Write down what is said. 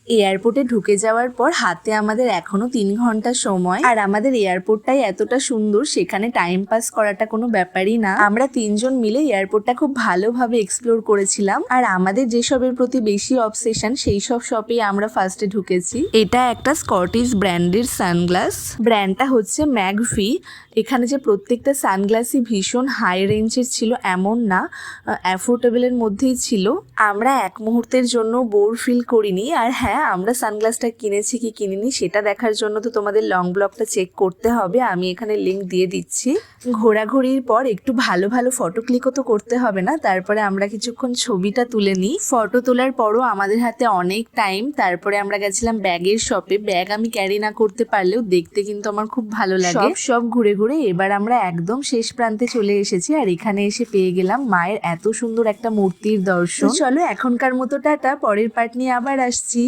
এয়ারপোর্টে ঢুকে যাওয়ার পর হাতে আমাদের এখনো 3 ঘন্টা সময়। আর আমাদের এয়ারপোর্টটাই এতটা সুন্দর, সেখানে টাইম পাস করাটা কোনো ব্যাপারই না। আমরা 3 জন মিলে এয়ারপোর্টটা খুব ভালোভাবে এক্সপ্লোর করেছিলাম। আর আমাদের যেসবের প্রতি বেশি অবসেশন সেই সব শপেই আমরা ফার্স্টে ঢুকেছি। এটা একটা স্কটিশ ব্র্যান্ডের সানগ্লাস, ব্র্যান্ডটা হচ্ছে ম্যাগফি। এখানে যে প্রত্যেকটা সানগ্লাসই ভীষণ হাই রেঞ্জের ছিল এমন না, অ্যাফোর্ডেবলের মধ্যেই ছিল। আমরা এক মুহূর্তের জন্য বোর ফিল করিনি। আর হ্যাঁ, আমরা সানগ্লাসটা কিনেছি কি কিনিনি সেটা দেখার জন্য তো তোমাদের লং ব্লগটা চেক করতে হবে, আমি এখানে লিংক দিয়ে দিচ্ছি। ঘোরাঘুরির পর একটু ভালো ভালো ফটো ক্লিকও তো করতে হবে না, তারপরে আমরা কিছুক্ষণ ছবিটা তুলে নিই। ফটো তোলার পরও আমাদের হাতে অনেক টাইম। তারপরে আমরা গেছিলাম ব্যাগের শপে। ব্যাগ আমি ক্যারি না করতে পারলেও দেখতে কিন্তু আমার খুব ভালো লাগে। সব ঘুরে ঘুরে এবার আমরা একদম শেষ প্রান্তে চলে এসেছি। আর এখানে এসে পেয়ে গেলাম মায়ের এত সুন্দর একটা মূর্তির দর্শন। চলো এখনকার মতো টাটা, পরের পার্ট নিয়ে আবার আসছি।